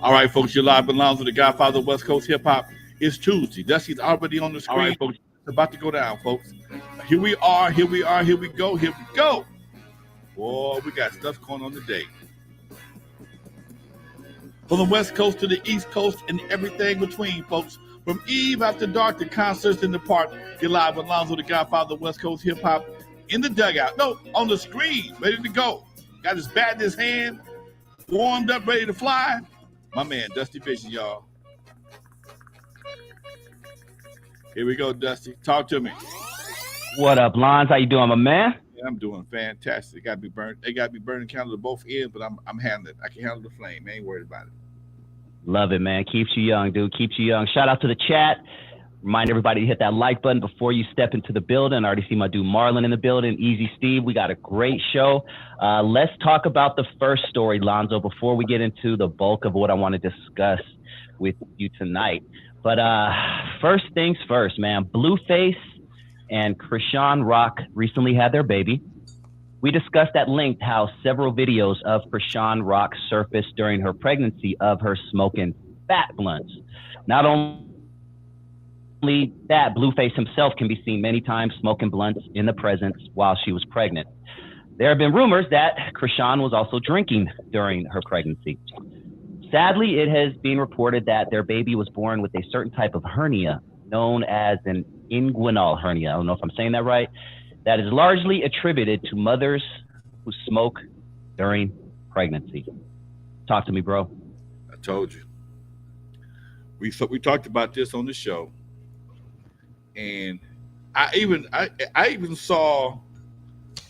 All right, folks, you're live with Lonzo, the Godfather of West Coast Hip Hop. It's Tuesday. Dusty's already on the screen. All right, folks, it's about to go down, folks. Here we are, here we are, here we go, here we go. Boy, we got stuff going on today. From the West Coast to the East Coast and everything between, folks. From Eve after dark to concerts in the park, you're live with Lonzo, the Godfather of West Coast Hip Hop, in the dugout. No, on the screen, ready to go. Got his bat in his hand, warmed up, ready to fly. My man, Dusty Vision, y'all. Here we go, Dusty. Talk to me. What up, Lons? How you doing, my man? Yeah, I'm doing fantastic. They got me burned. They got me burning candles at both ends, but I'm handling it. I can handle the flame. I ain't worried about it. Love it, man. Keeps you young, dude. Keeps you young. Shout out to the chat. Remind everybody to hit that like button before you step into the building. I already see my dude Marlon in the building. Easy Steve. We got a great show. Let's talk about the first story, Lonzo, before we get into the bulk of what I want to discuss with you tonight. But first things first, man. Blueface and Chrisean Rock recently had their baby. We discussed at length how several videos of Chrisean Rock surfaced during her pregnancy of her smoking fat blunts. Not only that, Blueface himself can be seen many times smoking blunts in the presence while she was pregnant. There have been rumors that Chrisean was also drinking during her pregnancy. Sadly, it has been reported that their baby was born with a certain type of hernia known as an inguinal hernia. I don't know if I'm saying that right. That is largely attributed to mothers who smoke during pregnancy. Talk to me, bro. I told you. We talked about this on the show, and I even saw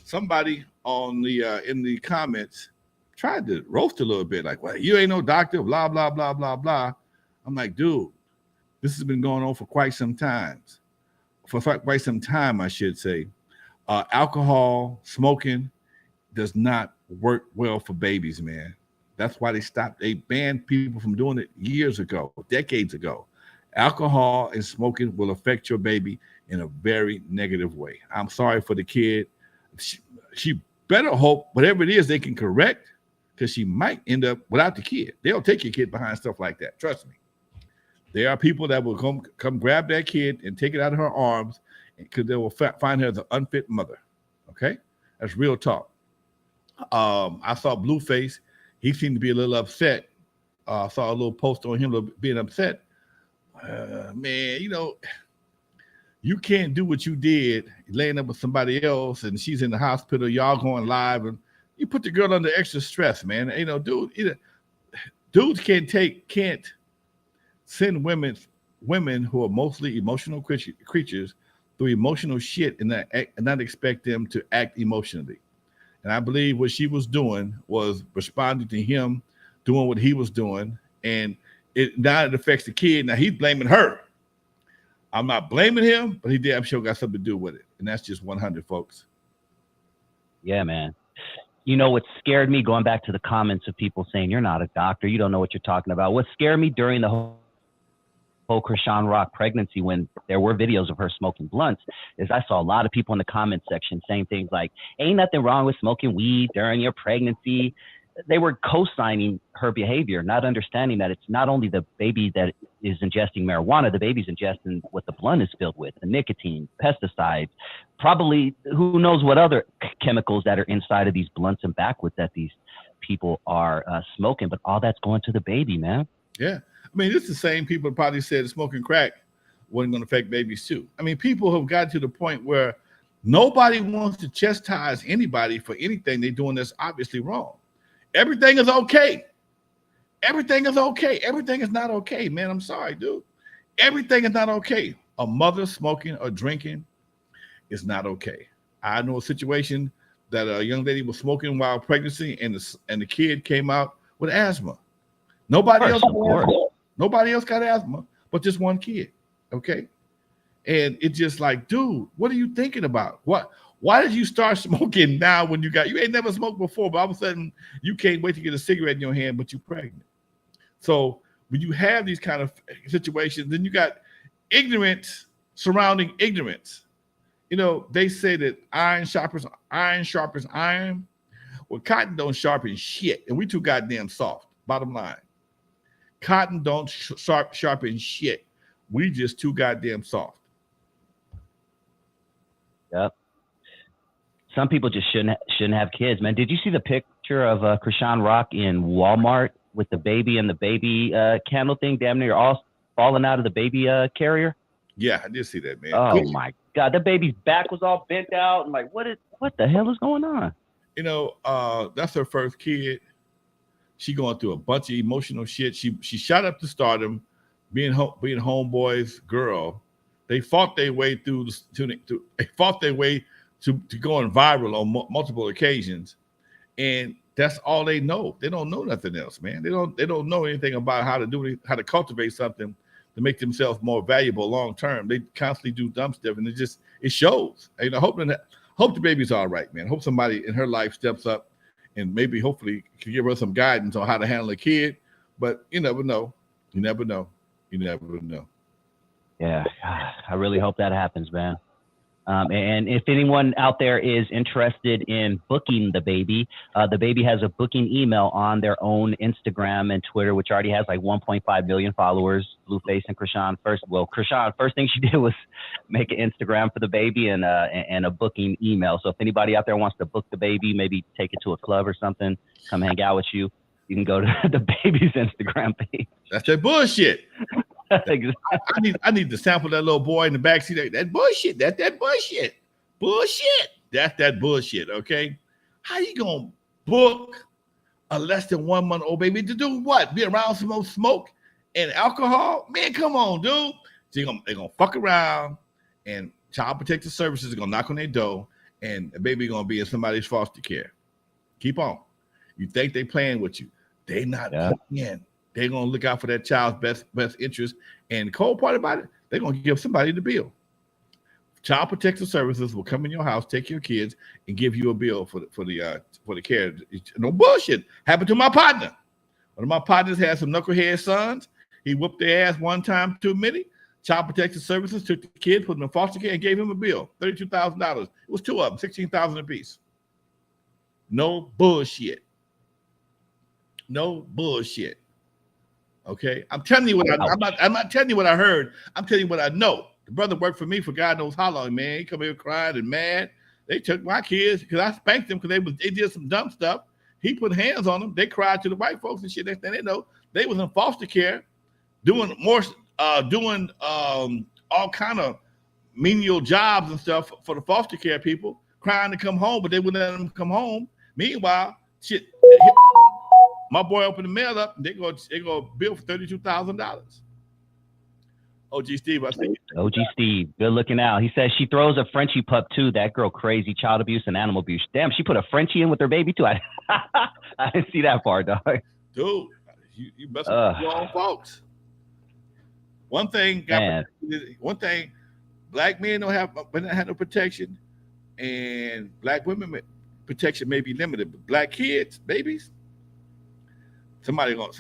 somebody on the in the comments tried to roast a little bit, like, "Well, you ain't no doctor," blah blah blah blah blah. I'm like, dude, this has been going on for quite some time. For quite some time, I should say. Alcohol, smoking does not work well for babies, man. That's why they banned people from doing it years ago, decades ago. Alcohol and smoking will affect your baby in a very negative way. I'm sorry for the kid. She better hope whatever it is they can correct, because she might end up without the kid. They'll take your kid behind stuff like that. Trust me. There are people that will come grab that kid and take it out of her arms, because they will find her the unfit mother. Okay, that's real talk. I saw Blueface. He seemed to be a little upset. I saw a little post on him being upset. Man, you can't do what you did, laying up with somebody else, and she's in the hospital. Y'all going live, and you put the girl under extra stress, man. Dudes can't send women who are mostly emotional creatures through emotional shit and not expect them to act emotionally. And I believe what she was doing was responding to him doing what he was doing, and now it affects the kid. Now he's blaming her. I'm not blaming him, but he damn sure got something to do with it, and that's just 100, folks. Yeah, man. You know what scared me, going back to the comments of people saying you're not a doctor, you don't know what you're talking about. What scared me during the whole Chrisean Rock pregnancy, when there were videos of her smoking blunts, is I saw a lot of people in the comment section saying things like, ain't nothing wrong with smoking weed during your pregnancy. They were co-signing her behavior, not understanding that it's not only the baby that is ingesting marijuana, the baby's ingesting what the blunt is filled with, the nicotine, pesticides, probably who knows what other chemicals that are inside of these blunts and backwoods that these people are smoking, but all that's going to the baby, man. Yeah. I mean, it's the same people that probably said smoking crack wasn't going to affect babies too. I mean, people have got to the point where nobody wants to chastise anybody for anything they're doing that's obviously wrong. Everything is okay. Everything is okay. Everything is not okay, man. I'm sorry, dude. Everything is not okay. A mother smoking or drinking is not okay. I know a situation that a young lady was smoking while pregnancy, and the kid came out with asthma. Nobody else got asthma, but just one kid. Okay. And it's just like, dude, what are you thinking about? Why did you start smoking now when you ain't never smoked before, but all of a sudden you can't wait to get a cigarette in your hand, but you're pregnant. So when you have these kind of situations, then you got ignorance surrounding ignorance. They say that iron sharpens iron. Well, cotton don't sharpen shit, and we too goddamn soft, bottom line. Cotton don't sharpen shit. We just too goddamn soft. Yep. Some people just shouldn't have kids, man. Did you see the picture of Chrisean Rock in Walmart with the baby and the baby candle thing? Damn near all falling out of the baby carrier. Yeah, I did see that, man. Oh my God, the baby's back was all bent out. I'm like, what the hell is going on? You know, that's her first kid. She going through a bunch of emotional shit. She shot up to stardom, being Homeboy's girl. They fought their way through they fought their way to going viral on multiple occasions, and that's all they know. They don't know nothing else, man. They don't know anything about how to cultivate something to make themselves more valuable long term. They constantly do dumb stuff, and it shows. And I hope the baby's all right, man. Hope somebody in her life steps up and maybe hopefully can give her some guidance on how to handle a kid. But you never know. You never know. You never know. Yeah, I really hope that happens, man. And if anyone out there is interested in booking the baby has a booking email on their own Instagram and Twitter, which already has like 1.5 million followers. Blueface and Chrisean Chrisean, first thing she did was make an Instagram for the baby and a booking email. So if anybody out there wants to book the baby, maybe take it to a club or something, come hang out with you, you can go to the baby's Instagram page. That's that bullshit. I need to sample that little boy in the backseat. That bullshit. That bullshit. Bullshit. That's that bullshit. Okay. How you gonna book a less than 1 month old baby to do what? Be around some more smoke and alcohol? Man, come on, dude. So they're gonna fuck around, and Child Protective Services are gonna knock on their door, and the baby gonna be in somebody's foster care. Keep on. You think they playing with you? They not playing. They're going to look out for that child's best interest. And the cold part about it, they're going to give somebody the bill. Child Protective Services will come in your house, take your kids, and give you a bill for the care. No bullshit. Happened to my partner. One of my partners had some knucklehead sons. He whooped their ass one time too many. Child Protective Services took the kid, put him in foster care, and gave him a bill, $32,000. It was two of them, $16,000 apiece. No bullshit. No bullshit. Okay, I'm telling you what I'm not telling you what I heard. I'm telling you what I know. The brother worked for me for God knows how long, man. He come here crying and mad. They took my kids because I spanked them because they did some dumb stuff. He put hands on them. They cried to the white folks and shit. Next thing they know, they was in foster care, doing all kind of menial jobs and stuff for the foster care people, crying to come home, but they wouldn't let them come home. Meanwhile, shit. My boy opened the mail up, and they go bill for $32,000. OG Steve, I think. OG Steve, good looking out. He says she throws a Frenchie pup too. That girl crazy, child abuse and animal abuse. Damn, she put a Frenchie in with her baby too. I didn't see that part, dog. Dude, you messing with your own folks. One thing, black men don't have no protection, and black women protection may be limited, but black kids, babies. Somebody gonna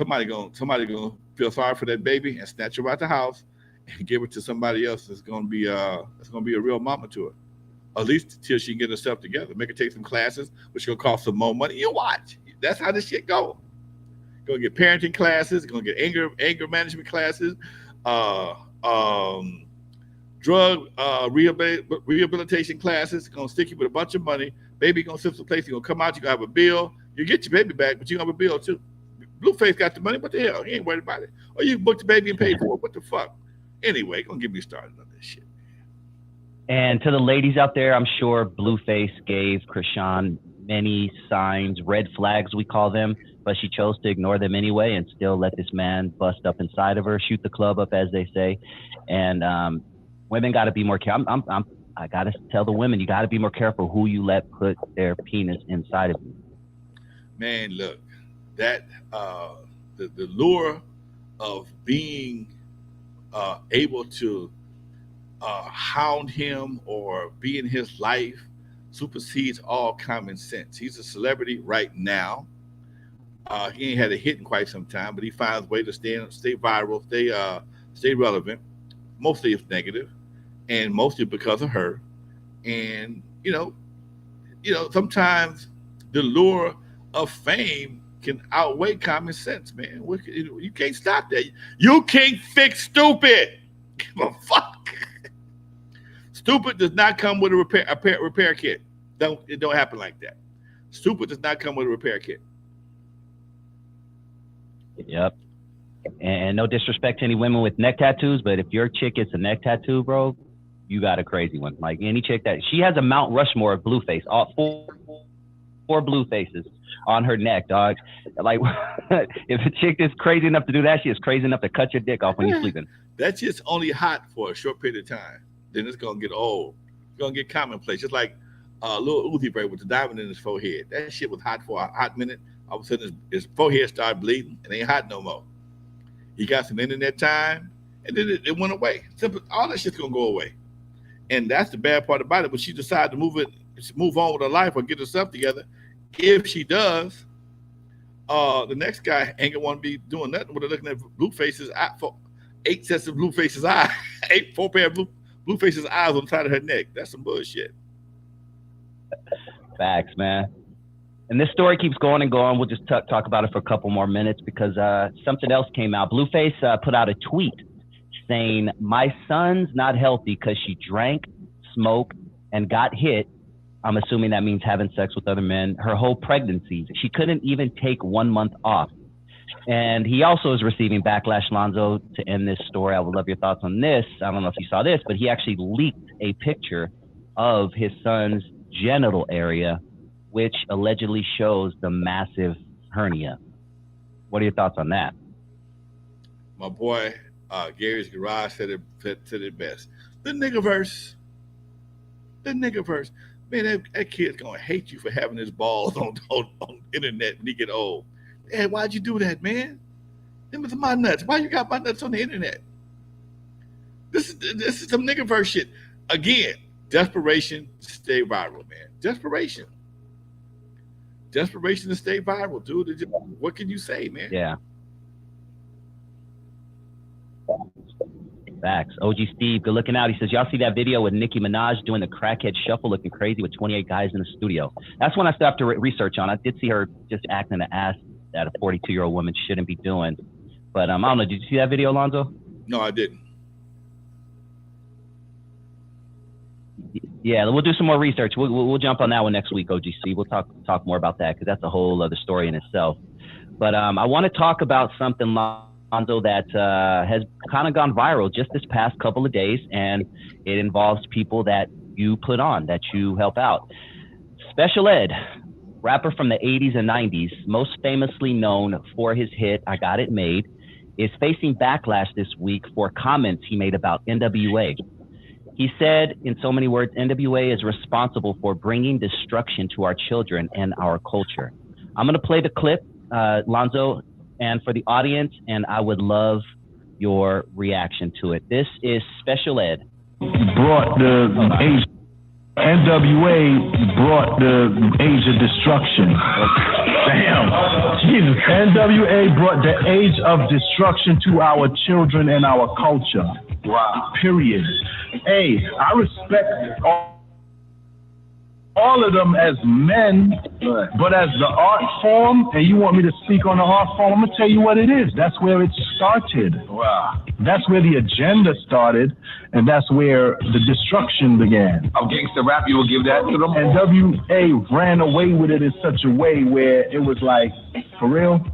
feel sorry for that baby and snatch her out the house and give it to somebody else that's gonna be a real mama to her. At least till she can get herself together. Make her take some classes, which gonna cost some more money. You watch. That's how this shit go. Gonna get parenting classes, gonna get anger management classes, drug rehabilitation classes, gonna stick you with a bunch of money. Baby gonna sit someplace, you're gonna come out, you gonna have a bill, you get your baby back, but you gonna have a bill too. Blueface got the money. What the hell? He ain't worried about it. Or you can book the baby and pay for it. What the fuck? Anyway, gonna get me started on this shit. And to the ladies out there, I'm sure Blueface gave Chrisean many signs, red flags we call them, but she chose to ignore them anyway and still let this man bust up inside of her, shoot the club up, as they say. And women got to be more careful. I got to tell the women, you got to be more careful who you let put their penis inside of you. Man, look. That the lure of being able to hound him or be in his life supersedes all common sense. He's a celebrity right now. He ain't had a hit in quite some time, but he finds a way to stay viral, stay relevant. Mostly it's negative, and mostly because of her. And you know, sometimes the lure of fame can outweigh common sense, man. You can't stop that. You can't fix stupid. Give a fuck. Stupid does not come with a repair kit. It don't happen like that. Stupid does not come with a repair kit. Yep. And no disrespect to any women with neck tattoos, but if your chick gets a neck tattoo, bro, you got a crazy one. Like any chick that she has a Mount Rushmore of Blueface, all four Bluefaces on her neck, dog. Like if a chick is crazy enough to do that, she is crazy enough to cut your dick off when you're sleeping. That's just only hot for a short period of time. Then it's gonna get old. It's gonna get commonplace. Just like Lil Uzi Vert with the diamond in his forehead. That shit was hot for a hot minute. All of a sudden his forehead started bleeding and ain't hot no more. He got some internet time and then it went away. Simple, all that shit's gonna go away. And that's the bad part about it. But she decided to move on with her life or get herself together. If she does, the next guy ain't gonna want to be doing nothing with her looking at Blueface's eye for 8 sets of Blueface's eyes, 4 pair of Blueface's eyes on the side of her neck. That's some bullshit. Facts, man. And this story keeps going and going. We'll just talk about it for a couple more minutes because something else came out. Blueface put out a tweet saying, "My son's not healthy because she drank, smoked, and got hit." I'm assuming that means having sex with other men. Her whole pregnancy. She couldn't even take 1 month off. And he also is receiving backlash, Lonzo, to end this story. I would love your thoughts on this. I don't know if you saw this, but he actually leaked a picture of his son's genital area, which allegedly shows the massive hernia. What are your thoughts on that? My boy, Gary's Garage said it best. The niggaverse. Man, that kid's gonna hate you for having his balls on internet when he get old. Hey, why'd you do that, man? Them is my nuts. Why you got my nuts on the internet? This is some niggaverse shit. Again, desperation to stay viral, man. Desperation to stay viral, dude. What can you say, man? Yeah. Facts. OG Steve, good looking out. He says, y'all see that video with Nicki Minaj doing the crackhead shuffle looking crazy with 28 guys in the studio? That's when I stopped to research on. I did see her just acting an ass that a 42-year-old woman shouldn't be doing. But I don't know. Did you see that video, Lonzo? No, I didn't. Yeah, we'll do some more research. We'll jump on that one next week, OGC. We'll talk more about that because that's a whole other story in itself. But I want to talk about something, Lonzo, that has kind of gone viral just this past couple of days, and it involves people that you put on, that you help out. Special Ed, rapper from the 80s and 90s, most famously known for his hit, I Got It Made, is facing backlash this week for comments he made about N.W.A. He said, in so many words, N.W.A. is responsible for bringing destruction to our children and our culture. I'm going to play the clip, Lonzo, and for the audience, and I would love your reaction to it. This is Special Ed. Brought the age, N.W.A. brought the age of destruction. Damn. Jesus. N.W.A. brought the age of destruction to our children and our culture. Wow. Period. Hey, I respect all of them as men, but as the art form, and you want me to speak on the art form, I'm going to tell you what it is. That's where it started. Wow. That's where the agenda started, and that's where the destruction began. Of gangster rap, you will give that to them? N.W.A. ran away with it in such a way where it was like, for real?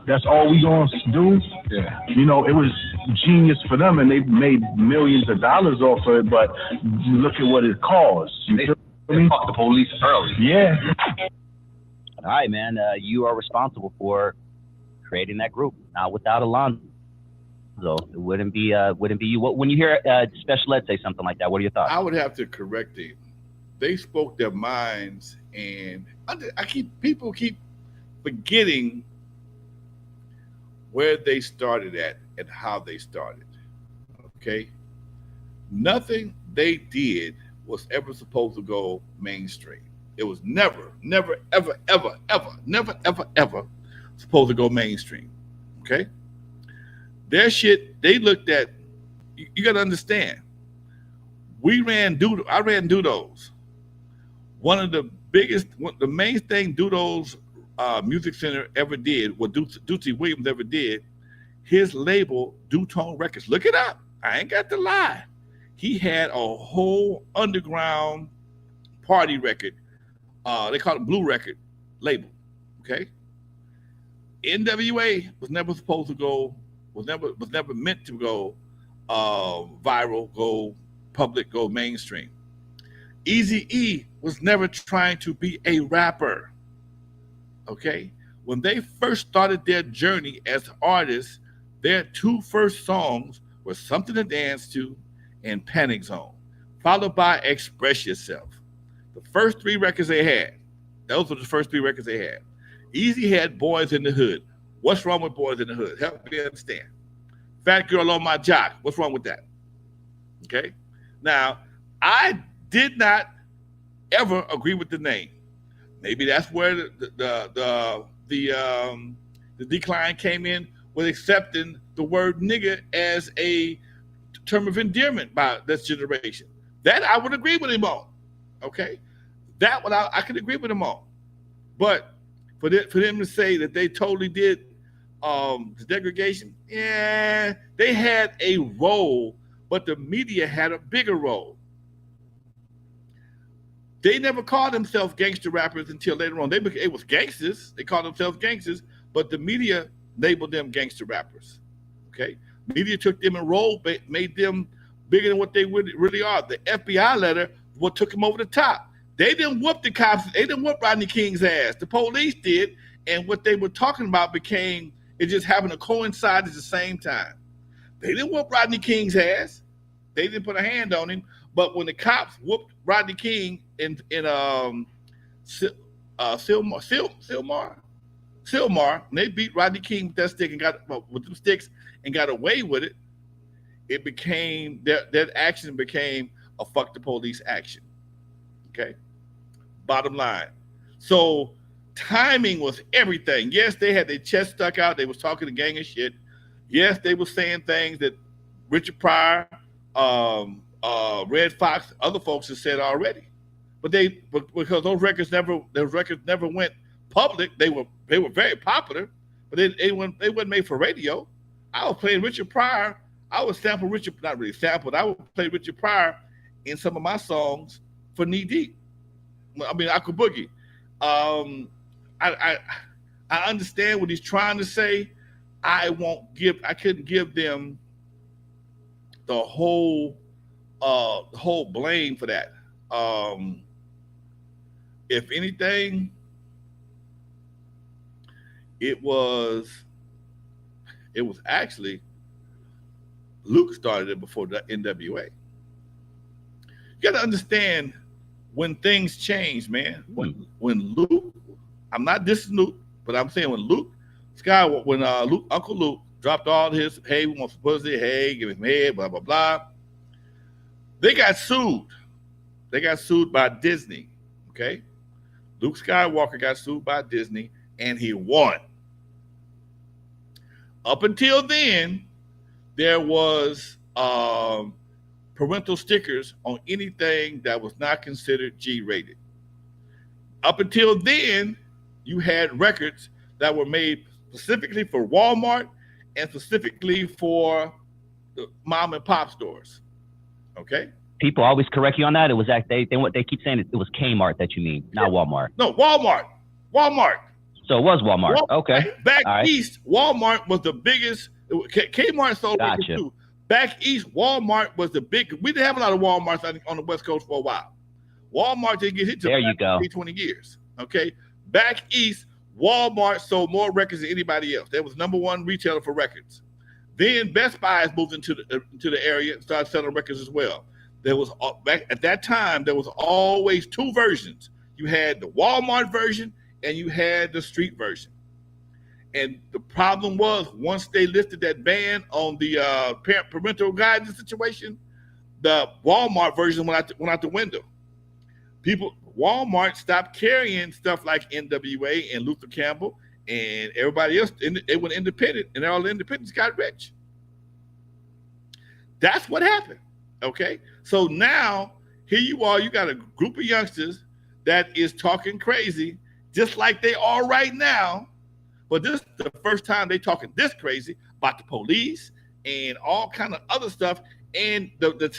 That's all we going to do? Yeah. You know, it was genius for them, and they made millions of dollars off of it, but look at what it caused. They fucked the police early. Yeah. All right, man. You are responsible for creating that group. Now, without Alonzo, it wouldn't be you. When you hear Special Ed say something like that, what are your thoughts? I would have to correct them. They spoke their minds, and people keep forgetting where they started at and how they started. Okay, nothing they did was ever supposed to go mainstream. It was never, ever supposed to go mainstream. Okay? Their shit, they looked at, you got to understand, I ran Dudos. The main thing Dudos Music Center ever did, what Dusty Williams ever did, his label, Dutone Records, look it up. I ain't got to lie. He had a whole underground party record. They call it Blue Record label. Okay. NWA was never supposed to go, was never meant to go viral, go public, go mainstream. Eazy-E was never trying to be a rapper. Okay? When they first started their journey as artists, their two first songs were Something to Dance To and Panic Zone, followed by Express Yourself. The first three records they had, those were the first three records they had. Easy had Boys in the Hood. What's wrong with Boys in the Hood? Help me understand. Fat Girl on My Jock. What's wrong with that? Okay? Now, I did not ever agree with the name. Maybe that's where the decline came in, with accepting the word nigga as a term of endearment by this generation. That I would agree with him on. Okay? That one I could agree with him on. But for them to say that they totally did the degradation, yeah, they had a role, but the media had a bigger role. They never called themselves gangster rappers until later on. It was gangsters. They called themselves gangsters, but the media labeled them gangster rappers. Okay, media took them and made them bigger than what they really are. The FBI letter, what took them over the top. They didn't whoop the cops. They didn't whoop Rodney King's ass. The police did, and what they were talking about became it just happened to coincide at the same time. They didn't whoop Rodney King's ass. They didn't put a hand on him. But when the cops whooped Rodney King in Sylmar, when they beat Rodney King with that stick and with them sticks and got away with it, it became that action became a fuck the police action. Okay, bottom line. So timing was everything. Yes, they had their chest stuck out. They was talking a gang of shit. Yes, they were saying things that Richard Pryor, Red Fox, other folks have said already. But because those records never went public, they were very popular, but they weren't made for radio. I was playing Richard Pryor. I would sample Richard, not really sampled. I would play Richard Pryor in some of my songs for Knee Deep. I mean, Aqua Boogie. I understand what he's trying to say. I couldn't give them the whole blame for that. If anything, it was actually Luke started it before the NWA. You got to understand when things change, man. When Luke, I'm not dissing Luke, but I'm saying when Uncle Luke dropped all his, hey, we want some pussy, hey, give him head, blah, blah, blah. They got sued. They got sued by Disney, okay? Luke Skywalker got sued by Disney, and he won. Up until then, there was parental stickers on anything that was not considered G-rated. Up until then, you had records that were made specifically for Walmart and specifically for the mom and pop stores. Okay. People always correct you on that. It was they keep saying it was Kmart that you mean, not Walmart. No, Walmart. So it was Walmart. Okay. Back east, Walmart was the biggest. Kmart sold records too. Back east, Walmart was the big. We didn't have a lot of Walmarts on the West Coast for a while. Walmart didn't get hit till 20 years. Okay. Back east, Walmart sold more records than anybody else. They was number one retailer for records. Then Best Buy moved into the area and started selling records as well. There was back at that time there was always two versions. You had the Walmart version and you had the street version. And the problem was once they lifted that ban on the parental guidance situation, the Walmart version went out the window. Walmart stopped carrying stuff like N.W.A. and Luther Campbell and everybody else. It went independent, and all the independents got rich. That's what happened. Okay, so now here you are. You got a group of youngsters that is talking crazy, just like they are right now. But this is the first time they talking this crazy about the police and all kind of other stuff. And the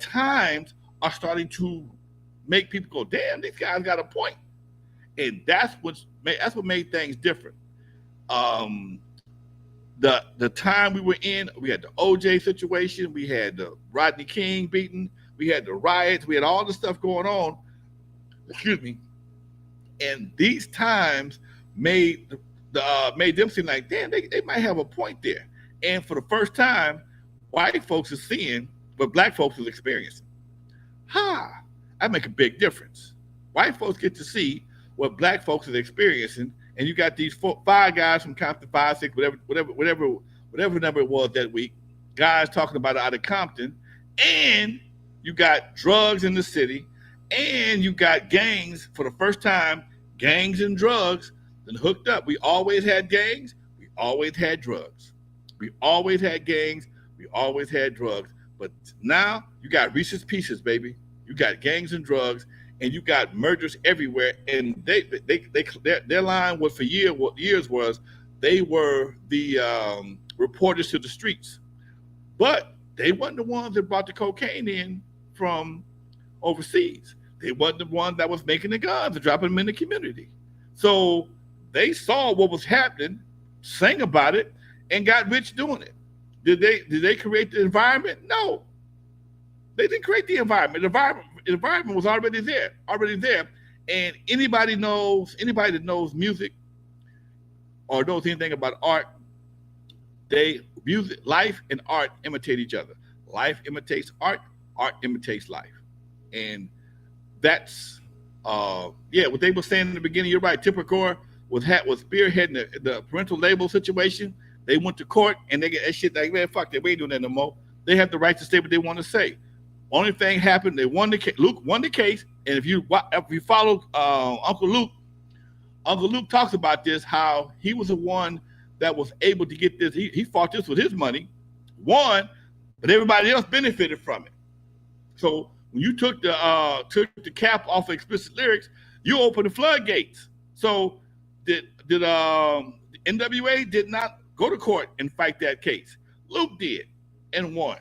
times are starting to make people go, damn, these guys got a point. And that's what made things different. The time we were in, we had the OJ situation, we had the Rodney King beating, we had the riots, we had all the stuff going on. Excuse me. And these times made them seem like, damn, they might have a point there. And for the first time, white folks are seeing what black folks is experiencing. That make a big difference. White folks get to see what black folks is experiencing, and you got these 5 guys from Compton, 5, 6, whatever number it was that week, guys talking about it out of Compton, and you got drugs in the city, and you got gangs for the first time, gangs and drugs, then hooked up. We always had gangs, we always had drugs. We always had gangs, we always had drugs. But now you got Reese's Pieces, baby. You got gangs and drugs, and you got murders everywhere. And their line was for years was they were the reporters to the streets. But they weren't the ones that brought the cocaine in from overseas. They wasn't the one that was making the guns and dropping them in the community. So they saw what was happening, sang about it, and got rich doing it. Did they create the environment? No. They didn't create the environment. The environment was already there. And anybody that knows music or knows anything about art, life and art imitate each other. Life imitates art, art imitates life. And that's what they were saying in the beginning. You're right. Tipper Gore was spearheading the parental label situation. They went to court and they get that shit like, man, fuck that, we ain't doing that no more. They have the right to say what they want to say. Only thing happened, they won the case. Luke won the case, and if you follow Uncle Luke talks about this, how he was the one that was able to get this. He fought this with his money, won, but everybody else benefited from it. So when you took the cap off of explicit lyrics, you opened the floodgates. So did N.W.A. did not go to court and fight that case. Luke did and won,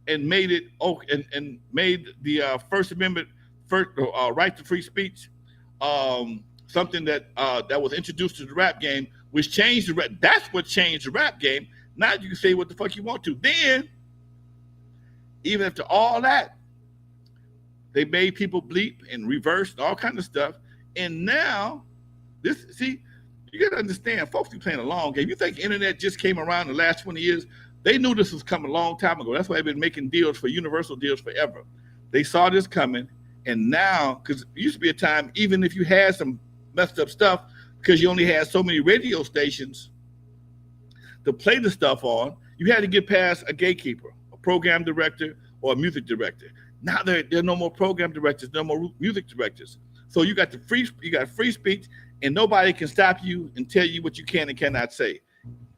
and made it and made the First Amendment right to free speech something that was introduced to the rap game, which changed the rap. That's what changed the rap game. Now you can say what the fuck you want to. Then, even after all that, they made people bleep and reverse and all kinds of stuff. And now, you got to understand, folks be playing a long game. You think the internet just came around in the last 20 years? They knew this was coming a long time ago. That's why they've been making universal deals forever. They saw this coming, and now, because it used to be a time, even if you had some messed up stuff, because you only had so many radio stations to play the stuff on, you had to get past a gatekeeper, a program director, or a music director. Now there are no more program directors, no more music directors. So you got free speech, and nobody can stop you and tell you what you can and cannot say.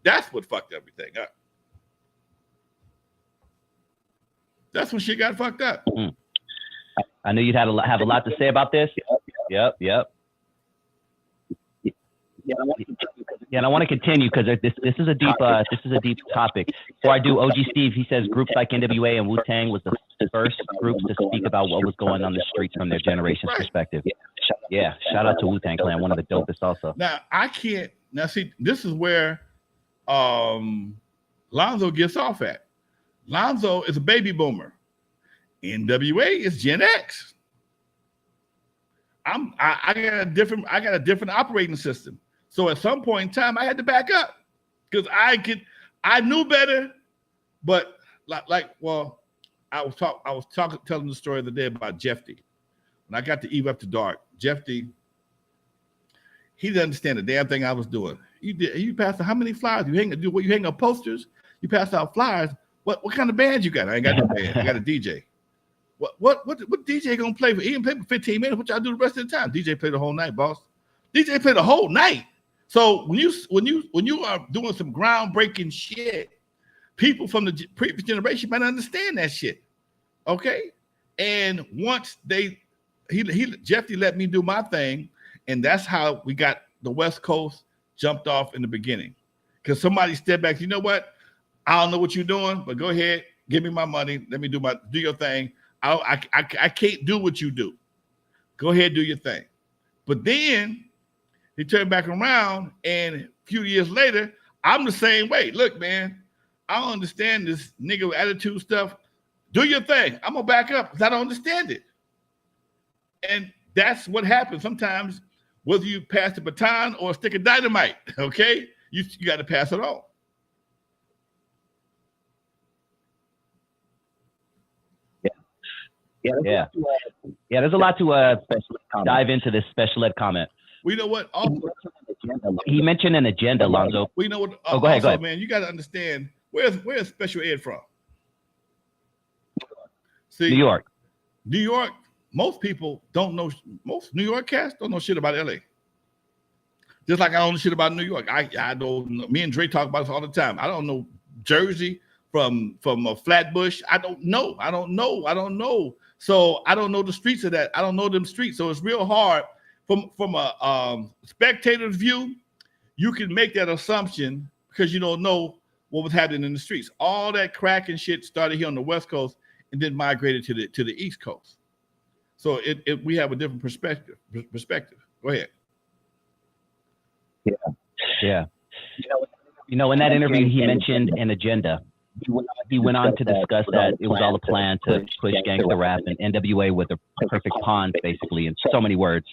That's what fucked everything up. That's when shit got fucked up. I knew you'd have a lot to say about this. Yep. Yeah, and I want to continue because this is a deep topic. Before I do, OG Steve, he says groups like NWA and Wu-Tang was the first groups to speak about what was going on the streets from their generation's perspective. Yeah, shout out to Wu-Tang Clan, one of the dopest also. Now see, this is where Lonzo gets off at. Lonzo is a baby boomer. NWA is Gen X. I got a different operating system. So at some point in time, I had to back up because I knew better, but I was telling the story the other day about Jeff D. When I got to Eve After Dark, Jeff D, he didn't understand the damn thing I was doing. You passed out how many flyers? You hang up posters? You pass out flyers? What kind of band you got? I ain't got no band. I got a DJ. What DJ gonna play for? He didn't play for 15 minutes. What y'all do the rest of the time? DJ played the whole night, boss. DJ played the whole night. So when you are doing some groundbreaking shit, people from the previous generation might understand that shit. Okay? And once they Jeffy let me do my thing, and that's how we got the West Coast jumped off in the beginning. Because somebody stepped back, you know what? I don't know what you're doing, but go ahead, give me my money. Let me do your thing. I can't do what you do. Go ahead, do your thing. But then he turned back around, and a few years later, I'm the same way. Look, man, I don't understand this nigga attitude stuff. Do your thing. I'm gonna back up because I don't understand it. And that's what happens sometimes, whether you pass the baton or a stick of dynamite, okay? You got to pass it on. Yeah. There's a lot to dive into this special ed comment. Well, you know what? He mentioned an agenda, Lonzo. Well, you know what? Go ahead. Man, you got to understand, where's special ed from? See, New York. New York, most people don't know, most New York cats don't know shit about LA. Just like I don't know shit about New York. I know, me and Dre talk about this all the time. I don't know Jersey from Flatbush. I don't know. So I don't know the streets of that. I don't know them streets. So it's real hard from a spectator's view. You can make that assumption because you don't know what was happening in the streets. All that crack and shit started here on the West Coast and then migrated to the East Coast. So we have a different perspective. Go ahead. Yeah. You know, in that interview, he mentioned an agenda. He went on to discuss that it was all a plan to push gangster rap and NWA with a perfect pawns, basically, in so many words.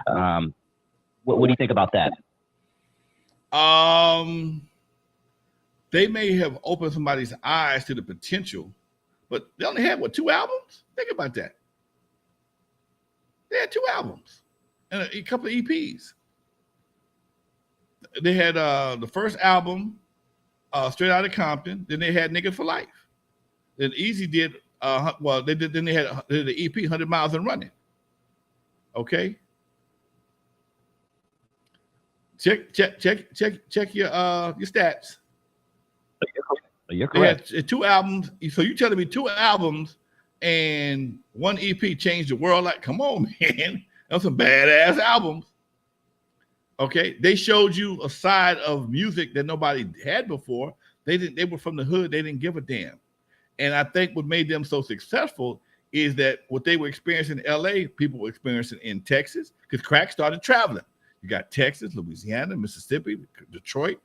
What do you think about that? They may have opened somebody's eyes to the potential, but they only had, 2 albums? Think about that. They had 2 albums and a couple of EPs. They had the first album, Straight Outta Compton. Then they had Nigga for Life. Then Easy did, then they had the EP 100 Miles and Running. Okay. Check your stats. You're correct. They had 2 albums. So you telling me 2 albums and 1 EP changed the world? Like, come on, man. Those some badass albums. Okay, they showed you a side of music that nobody had before. They were from the hood. They didn't give a damn. And I think what made them so successful is that what they were experiencing in LA, people were experiencing in Texas, because crack started traveling. You got Texas, Louisiana, Mississippi, Detroit.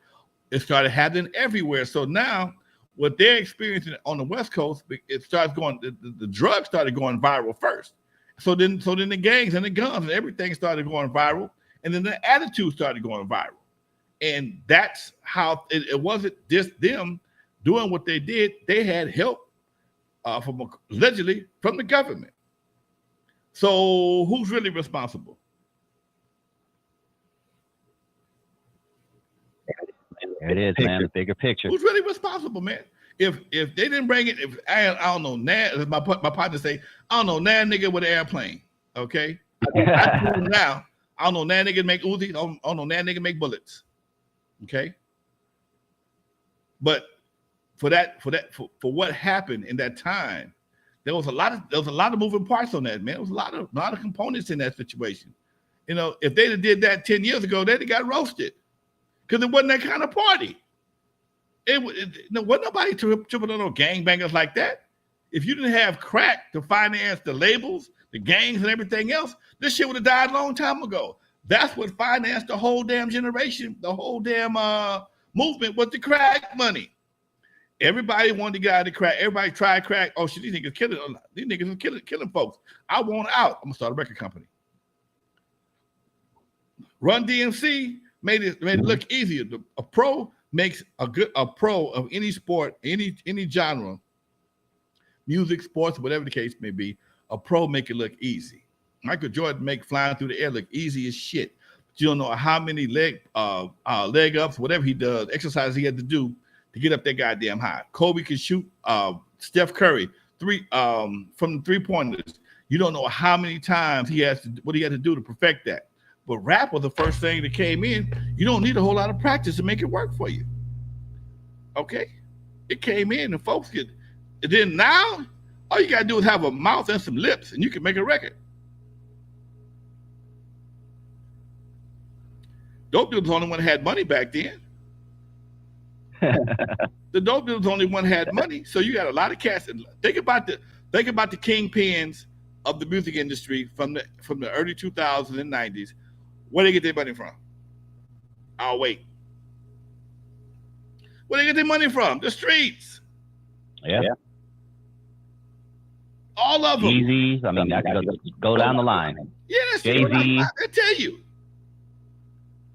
It started happening everywhere. So now what they're experiencing on the West Coast, it starts going, the drugs started going viral first. So then the gangs and the guns and everything started going viral. And then the attitude started going viral. And that's how it wasn't just them doing what they did. They had help allegedly from the government. So who's really responsible? There it is, man. The bigger picture. Who's really responsible, man? If they didn't bring it, if I don't know, as my partner say, I don't know, nigga with an airplane. Okay, I do now. I don't know, nigga make Uzi. I don't know, nigga make bullets. Okay, but for what happened in that time, there was a lot of moving parts on that, man. There was a lot of components in that situation. You know, if they'd have did that 10 years ago, they'd have got roasted because it wasn't that kind of party. It wasn't nobody tripping on no gangbangers like that. If you didn't have crack to finance the labels, the gangs, and everything else, this shit would have died a long time ago. That's what financed the whole damn generation, the whole damn movement was the crack money. Everybody wanted to get out of the crack. Everybody tried crack. Oh shit, these niggas killing. These niggas are killing folks. I want out. I'm gonna start a record company. Run DMC made it look easier. A pro makes a pro of any sport, any genre, music, sports, whatever the case may be. A pro make it look easy. Michael Jordan make flying through the air look easy as shit. But you don't know how many leg ups, whatever he does, exercises he had to do to get up that goddamn high. Kobe can shoot. Steph Curry from the 3-pointers. You don't know how many times what he had to do to perfect that. But rap was the first thing that came in. You don't need a whole lot of practice to make it work for you. Okay, it came in and folks get. And then now, all you gotta do is have a mouth and some lips, and you can make a record. Dope dealer was the only one that had money back then. The dope dealer was the only one that had money. So you got a lot of cats. Think about the kingpins of the music industry from the early 2000s and 90s. Where they get their money from? I'll wait. Where they get their money from? The streets. Yeah. All of them. Jeezy. I mean, I could go down the line. Yeah, that's Jay-Z.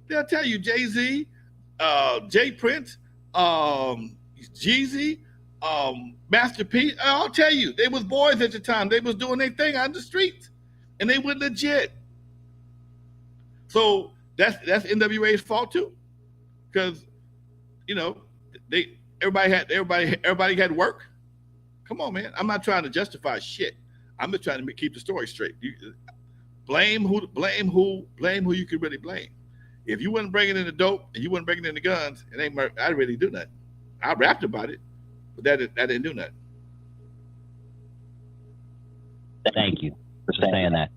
They'll tell you. Jay-Z, Jay Prince, Jeezy, Master P. I'll tell you, they was boys at the time. They was doing their thing on the streets, and they were legit. So that's NWA's fault too, because everybody had work. Come on, man. I'm not trying to justify shit. I'm just trying to keep the story straight. Blame who you can really blame. If you wasn't bringing in the dope and you wasn't bringing in the guns, I didn't really do nothing. I rapped about it, but that didn't do nothing. Thank you for saying that.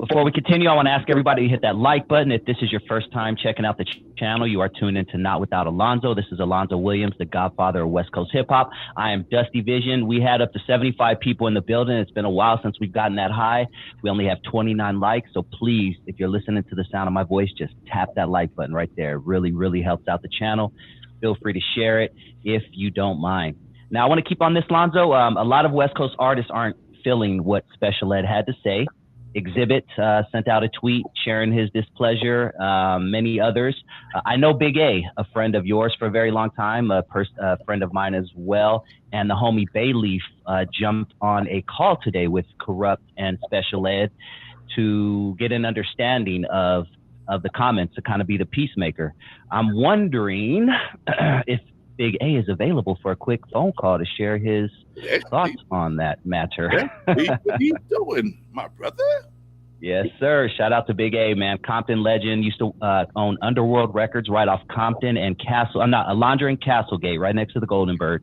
Before we continue, I want to ask everybody to hit that like button. If this is your first time checking out the channel, you are tuned into Not Without Alonzo. This is Alonzo Williams, the godfather of West Coast hip hop. I am Dusty Vision. We had up to 75 people in the building. It's been a while since we've gotten that high. We only have 29 likes. So please, if you're listening to the sound of my voice, just tap that like button right there. It really, really helps out the channel. Feel free to share it if you don't mind. Now, I want to keep on this, Lonzo. A lot of West Coast artists aren't feeling what Special Ed had to say. Exhibit sent out a tweet sharing his displeasure, many others. I know Big A friend of yours for a very long time, a friend of mine as well. And the homie Bayleaf jumped on a call today with Corrupt and Special Ed to get an understanding of the comments, to kind of be the peacemaker. I'm wondering if Big A is available for a quick phone call to share his thoughts on that matter. What are you doing, my brother? Yes, sir. Shout out to Big A, man. Compton legend. Used to own Underworld Records right off Compton and Castle. I'm not Alondra and Castlegate, right next to the Golden Bird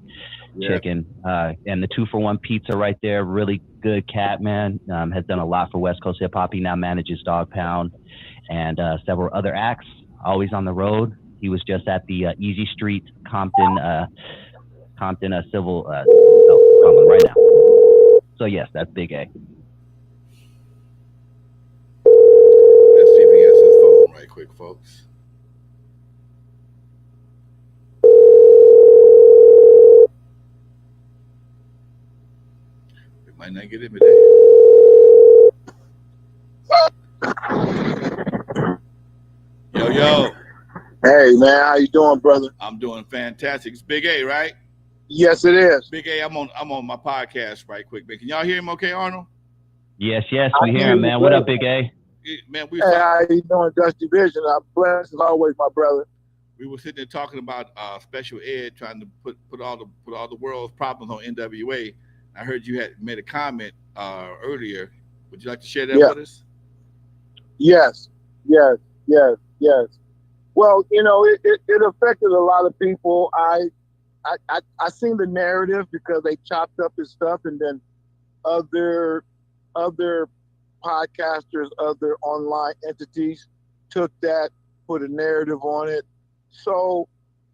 Chicken. And the 2-for-1 pizza right there. Really good cat, man. Has done a lot for West Coast hip hop. He now manages Dog Pound and several other acts. Always on the road. He was just at the Easy Street Compton Civil right now. So yes, that's Big A. Let's see if he has his phone right quick, folks. We might not get him today. Yo. Hey, man, how you doing, brother? I'm doing fantastic. It's Big A, right? Yes, it is. Big A, I'm on my podcast right quick, man. Can y'all hear him okay, Arnold? Yes, we hear him, man. What up, Big A? Man, hey, how you doing, Dusty Vision? I'm blessed as always, my brother. We were sitting there talking about Special Ed trying to put all the world's problems on N.W.A. I heard you had made a comment earlier. Would you like to share that with us? Yes. Well, it affected a lot of people. I seen the narrative because they chopped up his stuff, and then other podcasters, other online entities took that, put a narrative on it. So,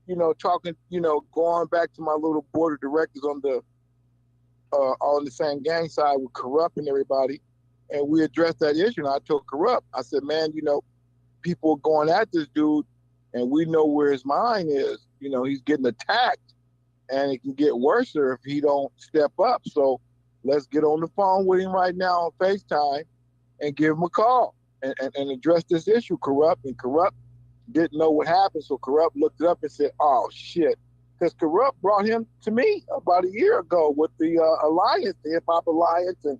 going back to my little board of directors on the same gang side with Corrupt and everybody, and we addressed that issue. And I told Corrupt, I said, man, people going at this dude, and we know where his mind is. He's getting attacked, and it can get worse if he don't step up. So let's get on the phone with him right now on FaceTime and give him a call and address this issue, Corrupt. And Corrupt didn't know what happened, so Corrupt looked it up and said, oh, shit. Because Corrupt brought him to me about a year ago with the Alliance, the Hip Hop Alliance, and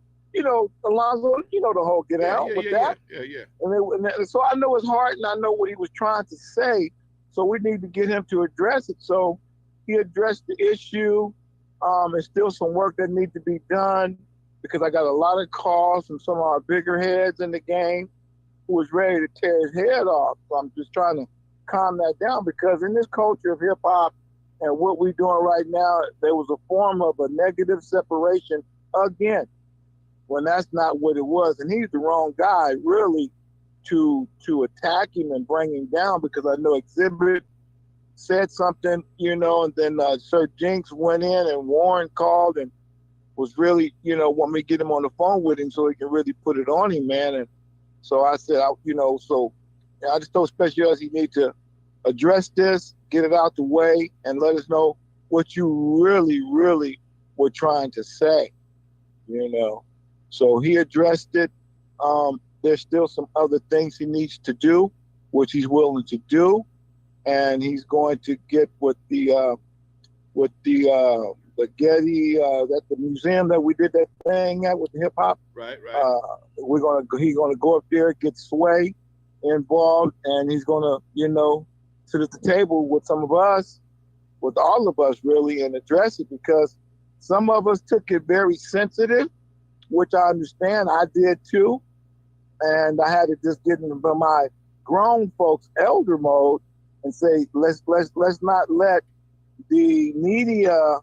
Alonzo, the whole get out with that. Yeah. And so I know his heart, and I know what he was trying to say. So we need to get him to address it. So he addressed the issue. There's still some work that needs to be done because I got a lot of calls from some of our bigger heads in the game who was ready to tear his head off. So I'm just trying to calm that down because in this culture of hip hop and what we're doing right now, there was a form of a negative separation again, when that's not what it was. And he's the wrong guy, really, to attack him and bring him down, because I know Exhibit said something, you know, and then Sir Jinx went in and Warren called and was really, you know, want me to get him on the phone with him so he can really put it on him, man. And so I said, you know, so I just told Special he need to address this, get it out the way, and let us know what you really, really were trying to say, you know. So he addressed it. There's still some other things he needs to do, which he's willing to do, and he's going to get with the Getty, at the museum that we did that thing at with the hip hop. Right. He's gonna go up there, get Sway involved, and he's gonna, you know, sit at the table with some of us, with all of us really, and address it, because some of us took it very sensitive, which I understand. I did too. And I had to just get into my grown folks elder mode and say, let's not let the media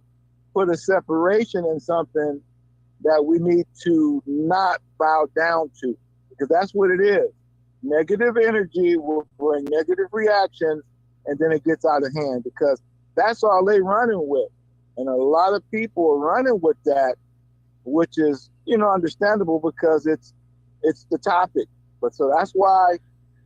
put a separation in something that we need to not bow down to, because that's what it is. Negative energy will bring negative reactions, and then it gets out of hand, because that's all they running with. And a lot of people are running with that, which is, you know, understandable, because it's the topic. But so that's why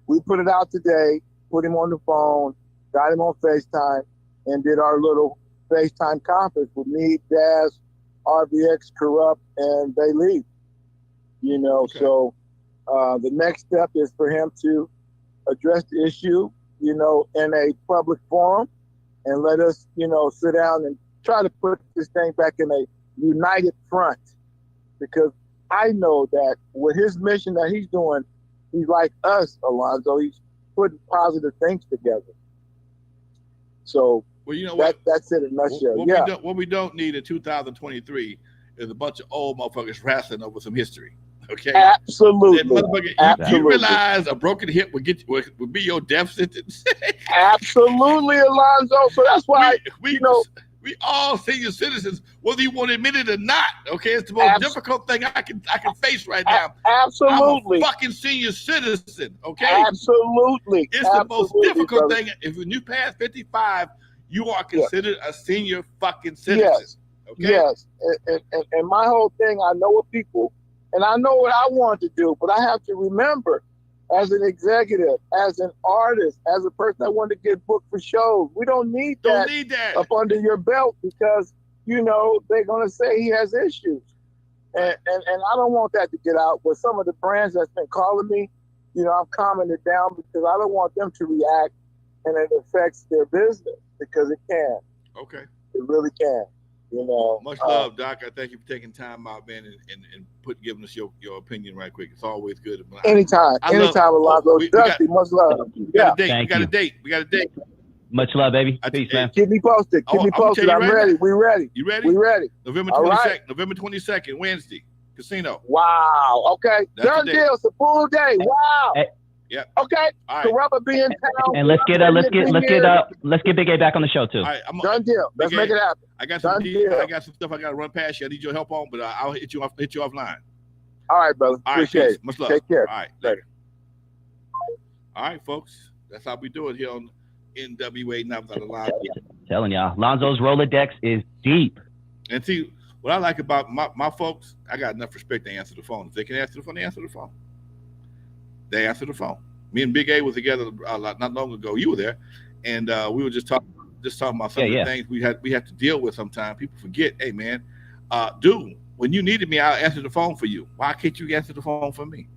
we put it out today, put him on the phone, got him on FaceTime, and did our little FaceTime conference with me, Daz, RBX, Corrupt, and they leave. You know, okay. So the next step is for him to address the issue, you know, in a public forum, and let us, you know, sit down and try to put this thing back in a united front. Because I know that with his mission that he's doing, he's like us, Alonzo. He's putting positive things together. So, well, you know that's it in a nutshell. What we don't need in 2023 is a bunch of old motherfuckers wrestling over some history. Okay. Absolutely. You realize a broken hip would be your death sentence. Absolutely, Alonzo. So that's why we all senior citizens, whether you want to admit it or not. Okay, it's the most difficult thing I can face right now. Absolutely, I'm a fucking senior citizen. Okay, absolutely, it's the most difficult thing. If you pass 55, you are considered a senior fucking citizen. Yes, okay? Yes, and my whole thing, I know what people, and I know what I want to do, but I have to remember, as an executive, as an artist, as a person that wanted to get booked for shows, we don't need that up under your belt, because, you know, they're going to say he has issues. And I don't want that to get out. But some of the brands that's been calling me, you know, I'm calming it down, because I don't want them to react and it affects their business, because it can. Okay. It really can. You know, much love, Doc. I thank you for taking time out, man, and giving us your opinion right quick. It's always good. Anytime, Alonzo. Dusty, much love. We got a date. Much love, baby. Peace, man. Keep me posted. I'm ready. We ready. You ready? We ready. November 22nd. Right. November 22nd, Wednesday, casino. Wow. Okay. Done deal. It's a full day. Wow. Hey. Yeah. Okay. All right. The rubber be in town. And let's get Big A back on the show too. All right. Done deal. Let's make it happen. I got some stuff I got to run past you. I need your help on, but I'll hit you offline. All right, brother. All right, appreciate it. Much love. Take care. All right. Later. All right, folks. That's how we do it here on NWA Knobs Out of Line. Telling y'all, Lonzo's Rolodex is deep. And see, what I like about my folks, I got enough respect to answer the phone. If they can answer the phone, they answer the phone. They answer the phone. Me and Big A was together not long ago. You were there, and we were just talking about some of the things we have to deal with sometimes. People forget, hey man, dude, when you needed me, I'll answer the phone for you. Why can't you answer the phone for me?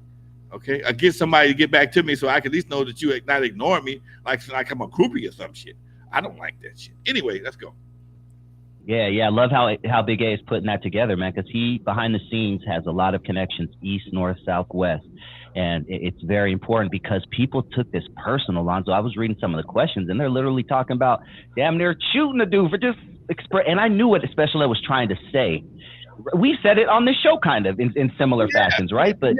Okay, I get somebody to get back to me so I can at least know that you not ignore me like I'm a groupie or some shit. I don't like that shit. Anyway, let's go. Yeah, I love how Big A is putting that together, man, because he, behind the scenes, has a lot of connections, east, north, south, west. And it's very important because people took this personal, Lonzo. I was reading some of the questions, and they're literally talking about damn near shooting a dude for just and I knew what Special Ed was trying to say. We said it on this show kind of in similar fashions, right? But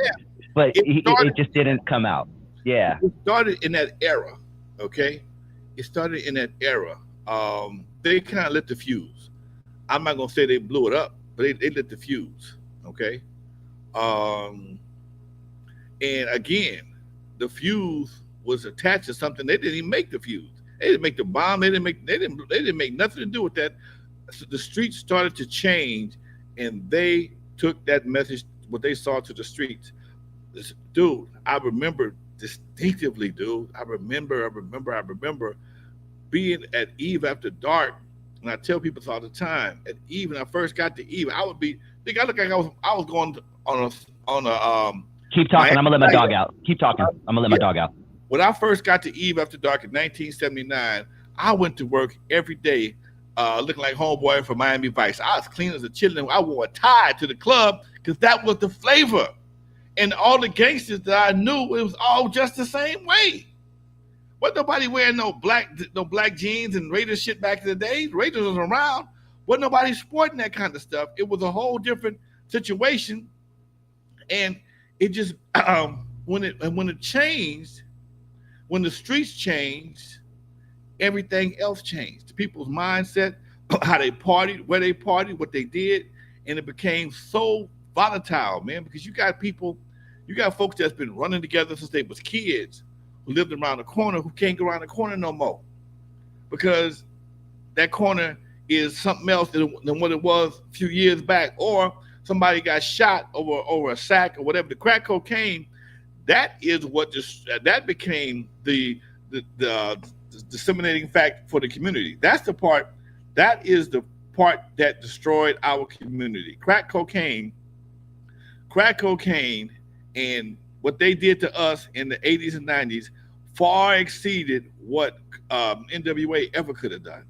it just didn't come out. Yeah. It started in that era, okay? It started in that era. They kind of lit the fuse. I'm not going to say they blew it up, but they lit the fuse, okay? And again, the fuse was attached to something. They didn't even make the fuse. They didn't make the bomb. They didn't make nothing to do with that. So the streets started to change, and they took that message, what they saw, to the streets. Dude, I remember distinctively, dude. I remember being at Eve After Dark, and I tell people this all the time. At Eve, when I first got to Eve, I would be. Think I look like I was going on a. Keep talking. I'm gonna let my dog out. Keep talking. I'm gonna let my dog out. When I first got to Eve After Dark in 1979, I went to work every day, looking like homeboy from Miami Vice. I was clean as a chitlin. I wore a tie to the club because that was the flavor. And all the gangsters that I knew, it was all just the same way. Wasn't nobody wearing no black jeans and Raiders shit back in the day. Raiders was around. Wasn't nobody sporting that kind of stuff. It was a whole different situation. And it just when it changed, when the streets changed, everything else changed. People's mindset, how they partied, where they partied, what they did, and it became so volatile, man, because you got folks that's been running together since they was kids, who lived around the corner, who can't go around the corner no more, because that corner is something else than what it was a few years back, or somebody got shot over a sack or whatever. The crack cocaine, that is what that became the disseminating fact for the community. That is the part that destroyed our community. Crack cocaine, and what they did to us in the 80s and 90s far exceeded what NWA ever could have done.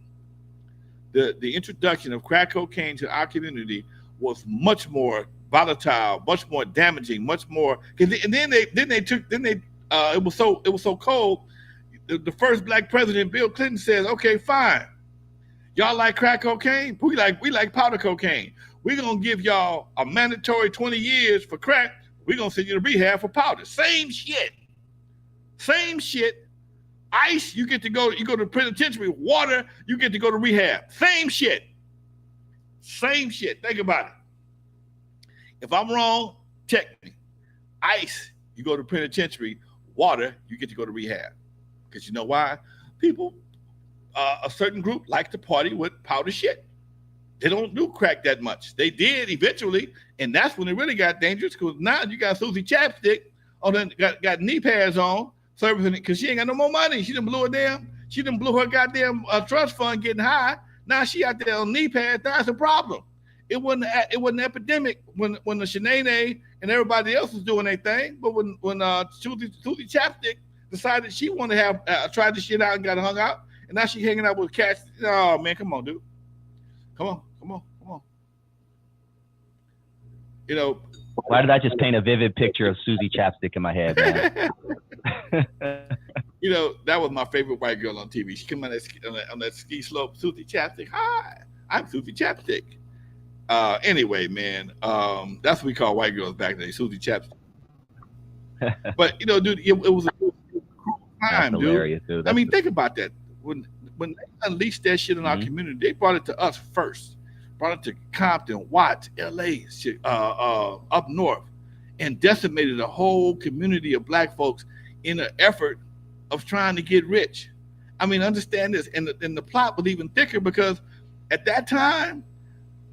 The introduction of crack cocaine to our community was much more volatile, much more damaging, much more. And then it was so cold. The first black president, Bill Clinton, says, "Okay, fine. Y'all like crack cocaine? We like powder cocaine. We're gonna give y'all a mandatory 20 years for crack. We're gonna send you to rehab for powder." Same shit. Ice, you go to penitentiary. Water, you get to go to rehab. Same shit. Think about it. If I'm wrong, check me. Ice, you go to penitentiary. Water, you get to go to rehab. Because you know why? People, a certain group like to party with powder shit. They don't do crack that much. They did eventually, and that's when it really got dangerous, because now you got Susie Chapstick got knee pads on, servicing it, because she ain't got no more money. She done blew her goddamn trust fund getting high. Now she out there on knee pads. That's a problem. It wasn't an epidemic when the Shanae and everybody else was doing their thing, but when Susie Chapstick decided she wanted to have tried this shit out and got hung out, and now she hanging out with cats. Oh man, come on, dude. Come on. You know. Why did I just paint a vivid picture of Susie Chapstick in my head, man? You know, that was my favorite white girl on TV. She came on that ski slope. Susie Chapstick. Hi, I'm Susie Chapstick. Anyway, man, that's what we call white girls back then, Susie Chapstick. But you know, dude, it was a cruel time, that's hilarious, dude. I mean, think about that. When they unleashed that shit in our community, they brought it to us first. Brought it to Compton, Watts, LA, up north, and decimated a whole community of black folks in an effort of trying to get rich. I mean, understand this, and the plot was even thicker, because at that time,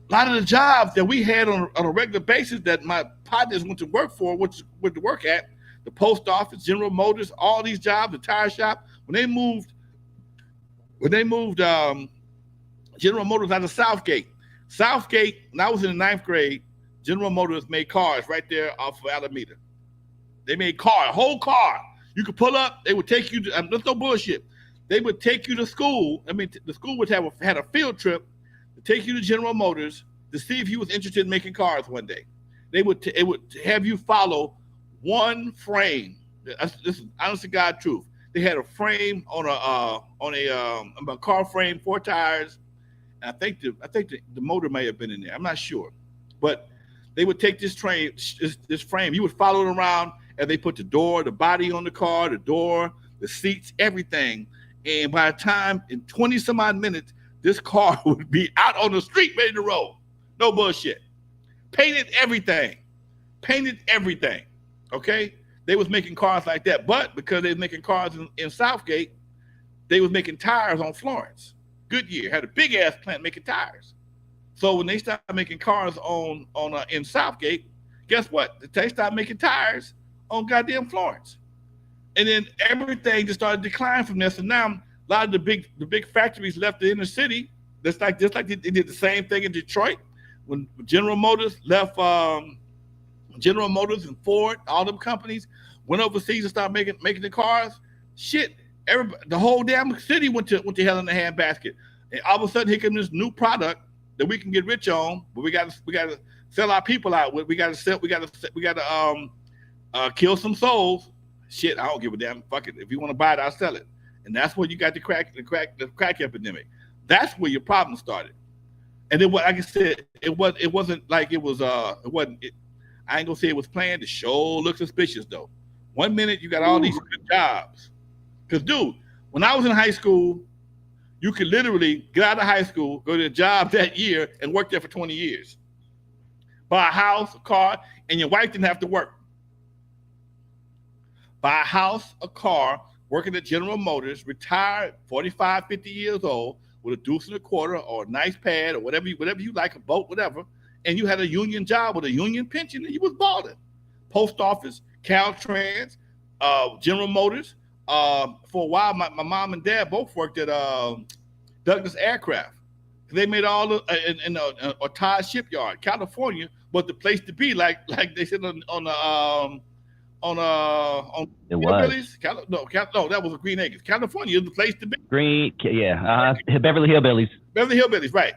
a lot of the jobs that we had on a regular basis that my partners went to work for, went to work at, the post office, General Motors, all these jobs, the tire shop, when they moved General Motors out of Southgate, when I was in the 9th grade, General Motors made cars right there off of Alameda. They made a whole car. You could pull up, they would take you to, there's no bullshit. They would take you to school. I mean, the school would had a field trip to take you to General Motors to see if you was interested in making cars one day. It would have you follow one frame. This is honest to God truth. They had a frame on a car frame, 4 tires. And I think the motor may have been in there. I'm not sure, but they would take this frame. You would follow it around, and they put the body on the car, the seats, everything. And by the time in 20 some odd minutes, this car would be out on the street, ready to roll. No bullshit. Painted everything. Okay, they was making cars like that. But because they was making cars in Southgate, they was making tires on Florence. Goodyear had a big ass plant making tires. So when they started making cars in Southgate, guess what? They started making tires on goddamn Florence, and then everything just started declining from there. So now a lot of the big factories left the inner city. Just like they did the same thing in Detroit when General Motors left. General Motors and Ford, all them companies went overseas and started making the cars. Shit, the whole damn city went to hell in the handbasket. And all of a sudden, here comes this new product that we can get rich on, but we got to sell our people out with. We got to kill some souls. Shit, I don't give a damn. Fuck it. If you want to buy it, I'll sell it. And that's where you got the crack epidemic. That's where your problem started. And then, like I said, it wasn't like it was. It wasn't. I ain't gonna say it was planned. The show looks suspicious though. One minute you got all these good jobs. Cause dude, when I was in high school, you could literally get out of high school, go to a job that year, and work there for 20 years. Buy a house, a car, and your wife didn't have to work. Buy a house, a car, working at General Motors, retired, 45, 50 years old, with a deuce and a quarter or a nice pad or whatever you like, a boat, whatever. And you had a union job with a union pension, and you was balling. Post office, Caltrans, General Motors. For a while, my mom and dad both worked at Douglas Aircraft. They made all the in Todd Shipyard. California was the place to be, like they said on Hillbillies. No, that was Green Acres. California is the place to be. Beverly Hillbillies. Beverly Hillbillies, right?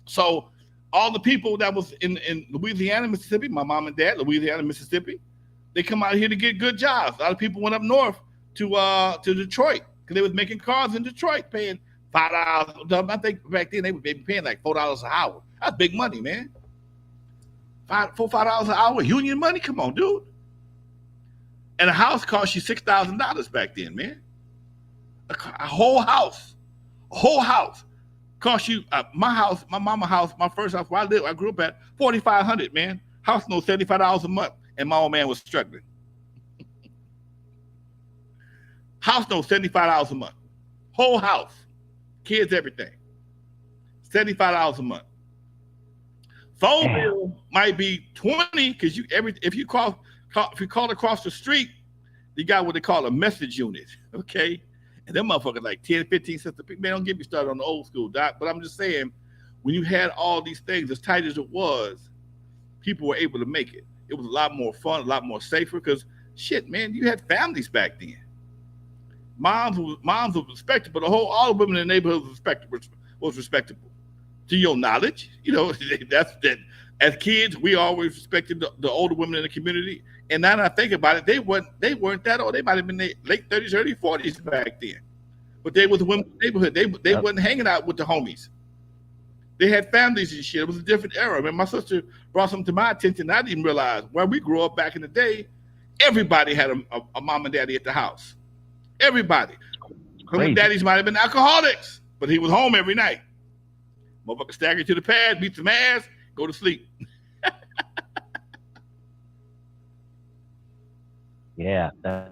So all the people that was in Louisiana, Mississippi, my mom and dad, Louisiana, Mississippi, they come out here to get good jobs. A lot of people went up north to Detroit because they was making cars in Detroit, paying $5. I think back then they were paying like $4 an hour. That's big money, man. $5 an hour, union money. Come on, dude. And a house cost you $6,000 back then, man. A whole house cost you. My house, my mama house, my first house where I grew up at, $4,500, man. House knows $75 a month, and my old man was struggling. House knows $75 a month. Whole house, kids, everything. $75 a month. Phone bill might be $20 because if you call across the street, you got what they call a message unit, okay? And them motherfuckers like 10, 15 cents a piece. Man, don't get me started on the old school, Doc. But I'm just saying, when you had all these things, as tight as it was, people were able to make it. It was a lot more fun, a lot more safer because, shit, man, you had families back then. Moms was respectable. All the women in the neighborhood was respectable. To your knowledge, you know, that's that. As kids, we always respected the older women in the community. And now that I think about it, they weren't that old. They might have been in their late 30s, early 40s back then. But they were the women in the neighborhood. They wasn't hanging out with the homies. They had families and shit. It was a different era. I mean, my sister brought something to my attention I didn't realize. Where we grew up back in the day, everybody had a mom and daddy at the house. Everybody. Some daddies might have been alcoholics, but he was home every night. Motherfucker staggered to the pad, beat some ass, go to sleep. Yeah, that's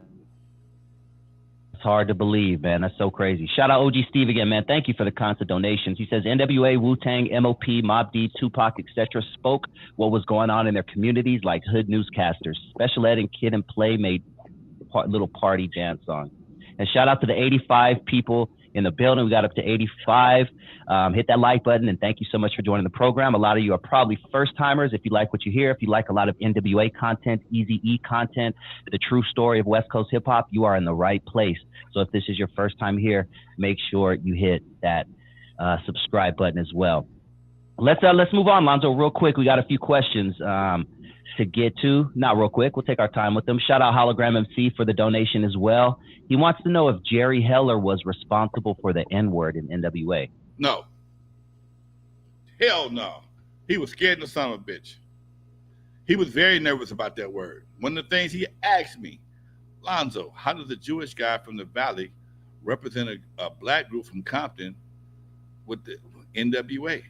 hard to believe, man. That's so crazy. Shout out OG Steve again, man. Thank you for the constant donations. He says N.W.A, Wu-Tang, MOP, Mobb Deep, Tupac, etc. spoke what was going on in their communities like hood newscasters. Special Ed and Kid and Play made little party dance songs. And shout out to the 85 people in the building. We got up to 85. Hit that like button, and thank you so much for joining the program. A lot of you are probably first timers. If you like what you hear, if you like a lot of NWA content, Eazy-E content, the true story of West Coast hip hop, you are in the right place. So if this is your first time here, make sure you hit that subscribe button as well. Let's move on, Lonzo, real quick. We got a few questions to get to. Not real quick. We'll take our time with them. Shout out Hologram MC for the donation as well. He wants to know if Jerry Heller was responsible for the N-word in NWA. No. Hell no. He was scared of the son of a bitch. He was very nervous about that word. One of the things he asked me, Lonzo, how does a Jewish guy from the Valley represent a black group from Compton with the NWA?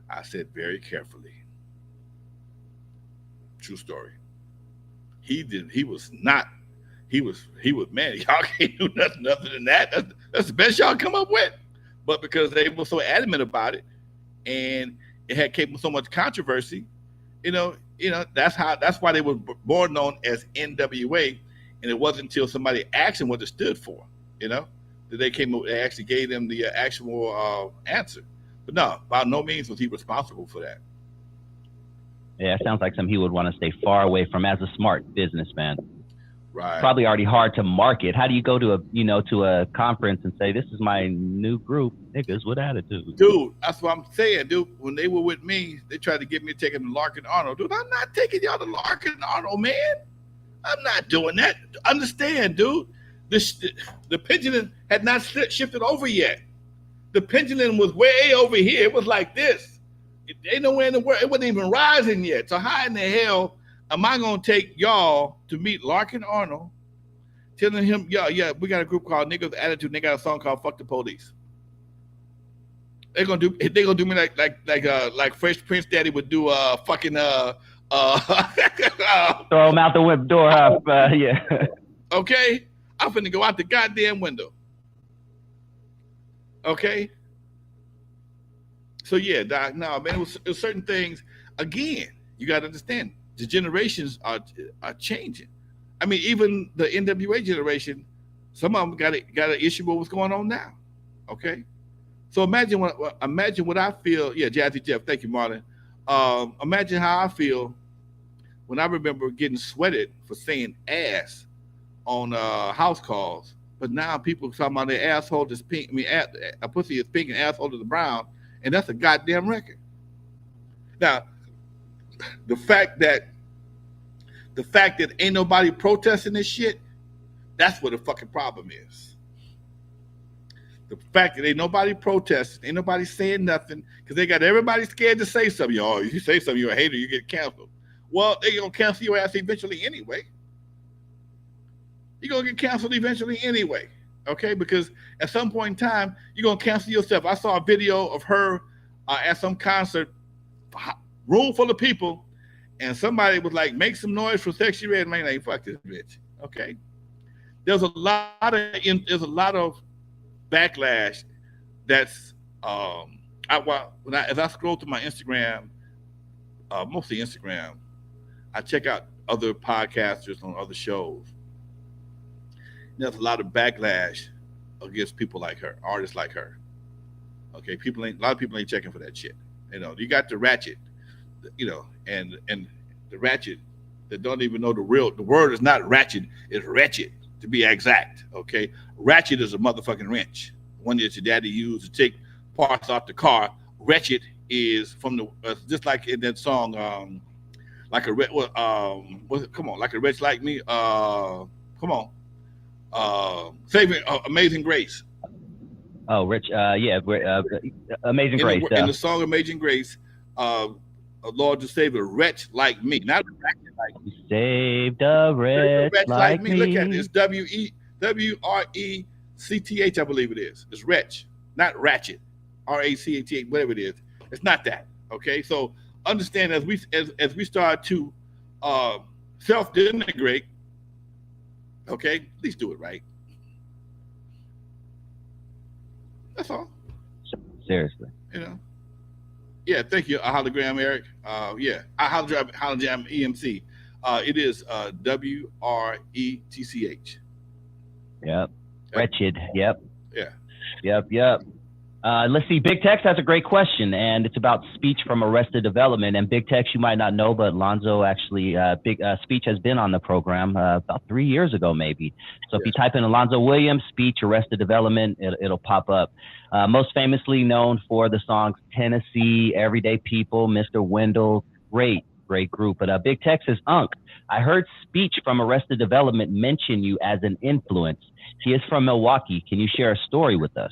I said very carefully. True story. he did. He was not. He was man. Y'all can't do nothing other than that. That's the best y'all come up with. But because they were so adamant about it, and it had came with so much controversy, that's why they were born known as NWA, and it wasn't until somebody asked them what it stood for, that they actually gave them the actual answer. But no, by no means was he responsible for that. Yeah, it sounds like something he would want to stay far away from as a smart businessman. Right. Probably already hard to market. How do you go to a conference and say, this is my new group, niggas with attitude? Dude, that's what I'm saying, dude. When they were with me, they tried to get me to take them to Larkin Arnold. Dude, I'm not taking y'all to Larkin Arnold, man. I'm not doing that. Understand, dude. The pendulum had not shifted over yet. The pendulum was way over here. It was like this. It ain't nowhere in the world. It wasn't even rising yet. So how in the hell am I going to take y'all to meet Larkin Arnold, telling him, yeah, we got a group called Niggas with Attitude, and they got a song called "Fuck the Police." They're gonna do me like Fresh Prince Daddy would do fucking throw him out the whip door, yeah. Okay, I'm finna go out the goddamn window. Okay. So yeah, Doc, no, man, it was certain things. Again, you got to understand. The generations are changing. I mean, even the NWA generation, some of them got an issue with what's going on now. Okay, so imagine what I feel. Yeah, Jazzy Jeff, thank you, Marlon. Imagine how I feel when I remember getting sweated for saying ass on house calls, but now people talking about their asshole is pink. I mean, a pussy is pink and asshole is brown, and that's a goddamn record. Now, the fact that ain't nobody protesting this shit, that's what the fucking problem is. The fact that ain't nobody protesting, ain't nobody saying nothing, because they got everybody scared to say something. If you say something, you're a hater, you get canceled. Well, they're going to cancel your ass eventually anyway. You're going to get canceled eventually anyway, okay? Because at some point in time, you're going to cancel yourself. I saw a video of her at some concert, room full of people, and somebody was like, make some noise for Sexy Red. Man, like, fuck this bitch. Okay. There's a lot of backlash that's as I scroll through my Instagram, mostly Instagram, I check out other podcasters on other shows. There's a lot of backlash against people like her, artists like her. Okay, a lot of people ain't checking for that shit. You got the ratchet, and the ratchet that don't even know the word is not ratchet, it's wretched to be exact. Okay, ratchet is a motherfucking wrench, one that your daddy used to take parts off the car. Wretched is from the just like in that song, like a come on, like a wretch like me. Come on, saving Amazing Grace. Oh, Rich, yeah, Amazing Grace. In the song Amazing Grace, Lord, to save a wretch like me, not a wretch like me. Saved a wretch like me. Look at it. It's WRECTH, I believe it is. It's wretch, not ratchet. RACHT, whatever it is. It's not that. Okay, so understand as we start to self-denigrate. Okay, at least do it right. That's all. Seriously. Yeah, thank you, hologram Eric. Yeah, hologram EMC. It is WRETCH. Yep. Wretched. Yep. Yeah. Yep. Let's see. Big Tex has a great question, and it's about speech from Arrested Development. And Big Tex, you might not know, but Lonzo actually, Speech has been on the program about 3 years ago, maybe. So if you type in Alonzo Williams, Speech, Arrested Development, it'll pop up. Most famously known for the songs Tennessee, Everyday People, Mr. Wendell. Great group. But Big Tex says, Unc, I heard Speech from Arrested Development mention you as an influence. He is from Milwaukee. Can you share a story with us?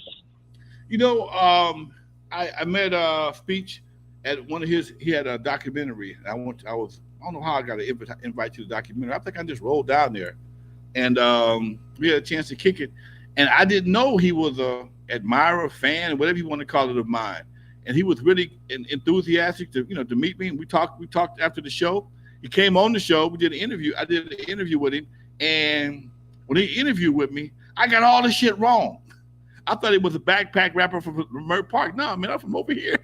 I met Speech at one of his. He had a documentary. I don't know how I got an invite to the documentary. I think I just rolled down there, and we had a chance to kick it. And I didn't know he was a admirer, fan, whatever you want to call it, of mine. And he was really enthusiastic to meet me. And we talked after the show, He came on the show. We did an interview. I did an interview with him, and when he interviewed with me, I got all the shit wrong. I thought he was a backpack rapper from Leimert Park. No, man, I'm from over here.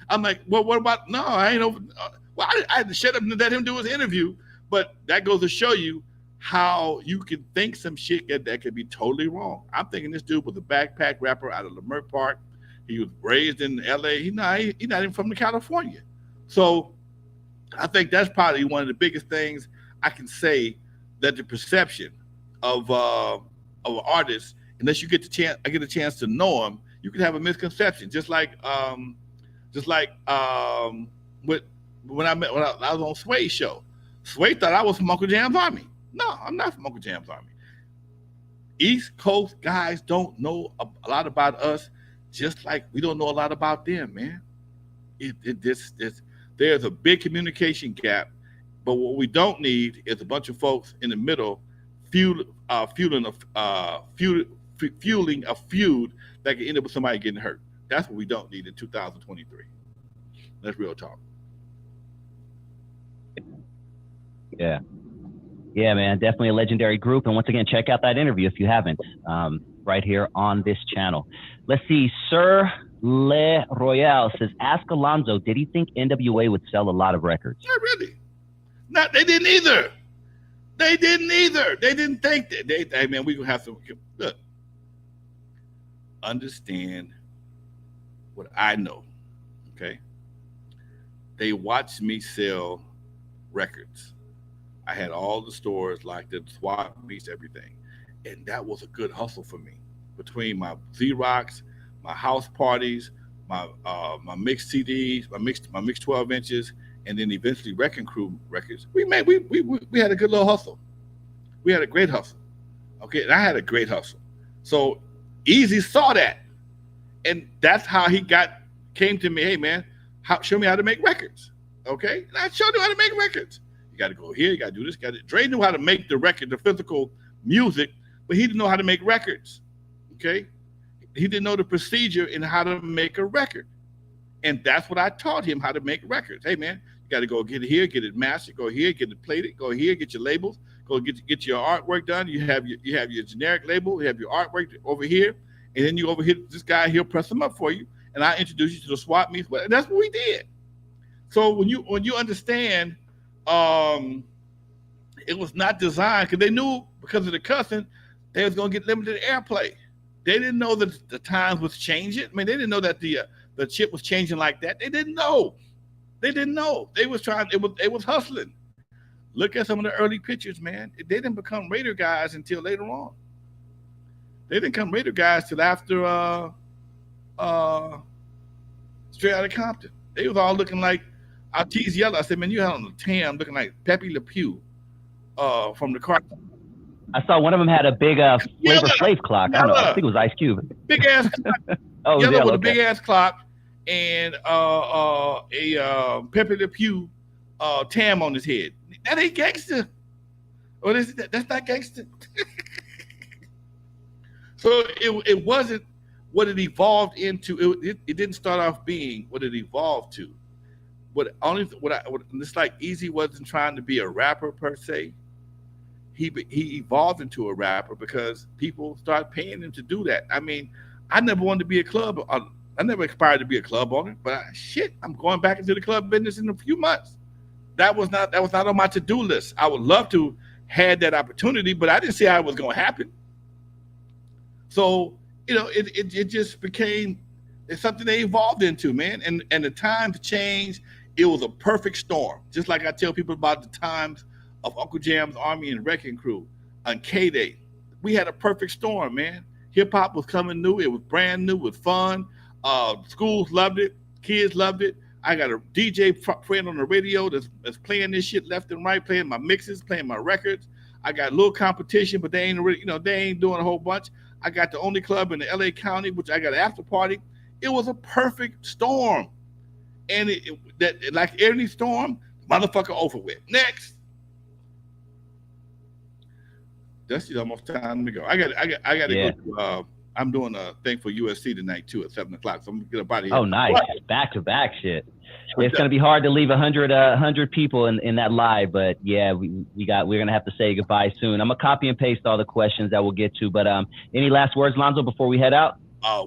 I'm like, well, what about? No, I ain't over. Well, I had to shut up and let him do his interview. But that goes to show you how you can think some shit that could be totally wrong. I'm thinking this dude was a backpack rapper out of Leimert Park. He was raised in L.A. He's not even from California. So I think that's probably one of the biggest things I can say, that the perception of an artist, unless you get a chance to know him, you can have a misconception. Just like when I was on Sway's show. Sway thought I was from Uncle Jam's Army. No, I'm not from Uncle Jam's Army. East Coast guys don't know a lot about us, just like we don't know a lot about them, man. There's a big communication gap, but what we don't need is a bunch of folks in the middle fueling a feud that can end up with somebody getting hurt. That's what we don't need in 2023. That's real talk. Yeah, man, definitely a legendary group. And once again, check out that interview if you haven't, right here on this channel. Let's see, Sir Le Royale says, ask Alonzo, did he think NWA would sell a lot of records? Not really. They didn't either. They didn't think that. Hey, man, we're going to have to, look, understand what I know, okay? They watched me sell records. I had all the stores, like the swap meets, everything. And that was a good hustle for me. Between my Xerox, my house parties, my mixed CDs, my mixed 12 inches, and then eventually Wrecking Crew records. We had a good little hustle. We had a great hustle. Okay, and I had a great hustle. So Easy saw that. And that's how he came to me, hey man, show me how to make records. Okay? And I showed him how to make records. You got to go here, you got to do this, Dre knew how to make the record, the physical music, but he didn't know how to make records. Okay? He didn't know the procedure in how to make a record. And that's what I taught him, how to make records. Hey man, you got to go get it here, get it mastered, go here, get it plated, go here, get your labels, go get your artwork done. You have your generic label, you have your artwork over here, and then you over here, this guy, he'll press them up for you, and I introduce you to the swap meets. That's what we did. So when you understand, it was not designed, because they knew because of the cussing, they was gonna get limited airplay. They didn't know that the times was changing. I mean, they didn't know that the chip was changing like that. They didn't know. They was trying. It was hustling. Look at some of the early pictures, man. They didn't become Raider guys until later on. They didn't become Raider guys till after Straight Outta Compton. They was all looking like, I teased Yellow. I said, man, you had on the tan looking like Pepe Le Pew from the car. I saw one of them had a big Flavor Flav clock. I don't know. I think it was Ice Cube. Big ass clock. Oh, Yellow with okay. a big ass clock and a Pepe Le Pew tam on his head. That ain't gangster. Or that's not gangster. So it wasn't what it evolved into. It didn't start off being what it evolved to. It's like Easy wasn't trying to be a rapper per se. He evolved into a rapper because people started paying him to do that. I mean, I never wanted to be a club. I never aspired to be a club owner, but I'm going back into the club business in a few months. That was not on my to-do list. I would love to had that opportunity, but I didn't see how it was going to happen. So, it just became something they evolved into, man. And the times changed. It was a perfect storm. Just like I tell people about the times of Uncle Jam's Army and Wrecking Crew on K-Day. We had a perfect storm, man. Hip hop was coming new. It was brand new. It was fun. Schools loved it. Kids loved it. I got a DJ friend on the radio that's playing this shit left and right, playing my mixes, playing my records. I got a little competition, but they ain't really, they ain't doing a whole bunch. I got the only club in the LA County, which I got an after party. It was a perfect storm. And that like any storm, motherfucker over with. Next. That's almost time to go. I got to I'm doing a thing for USC tonight too at 7 o'clock. So I'm gonna get up out of here. Oh, nice. Back to back shit. It's gonna be hard to leave 100 people in that live, but yeah, we're gonna have to say goodbye soon. I'm gonna copy and paste all the questions that we'll get to. But any last words, Lonzo, before we head out?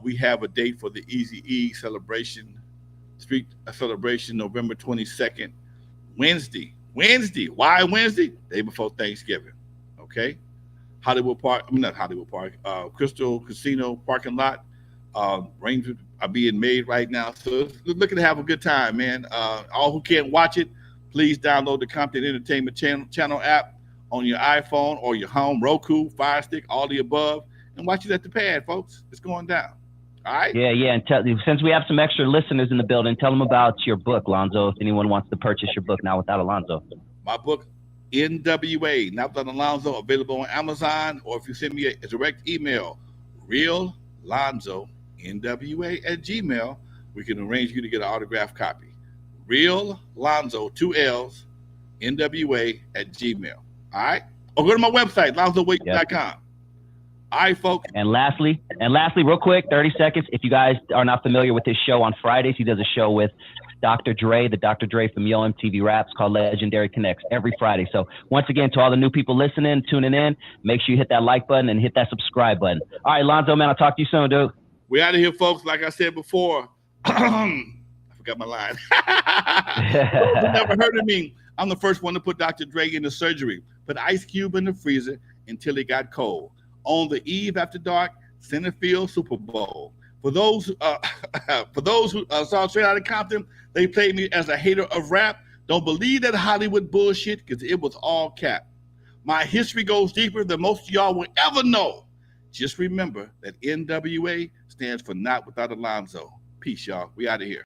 We have a date for the Eazy-E celebration, street celebration, November 22nd, Wednesday. Why Wednesday? Day before Thanksgiving. Okay. Not Hollywood Park, Crystal Casino parking lot. Arrangements are being made right now. So looking to have a good time, man. All who can't watch it, please download the Compton Entertainment channel app on your iPhone or your home, Roku, Fire Stick, all the above, and watch it at the pad, folks. It's going down. All right? Yeah. And since we have some extra listeners in the building, tell them about your book, Lonzo, if anyone wants to purchase your book now without Alonzo. My book, N.W.A, Not Without Alonzo, available on Amazon, or if you send me a direct email, RealLonzo, NWA at Gmail, we can arrange you to get an autographed copy. RealLonzo, 2 L's, NWA at Gmail. All right? Or go to my website, LonzoWake.com. All right, folks. And lastly, real quick, 30 seconds. If you guys are not familiar with his show on Fridays, he does a show with Dr. Dre, the Dr. Dre from Yo MTV Raps, called Legendary Connects every Friday. So once again, to all the new people listening, tuning in, make sure you hit that like button and hit that subscribe button. All right, Lonzo, man, I'll talk to you soon, dude. We're out of here, folks. Like I said before, I forgot my line. You never heard of me. I'm the first one to put Dr. Dre in the surgery, put Ice Cube in the freezer until he got cold. On the eve after dark, center field Super Bowl. For those who saw Straight Outta Compton, they played me as a hater of rap. Don't believe that Hollywood bullshit, because it was all cap. My history goes deeper than most of y'all will ever know. Just remember that NWA stands for Not Without Alonzo. Peace, y'all. We out of here.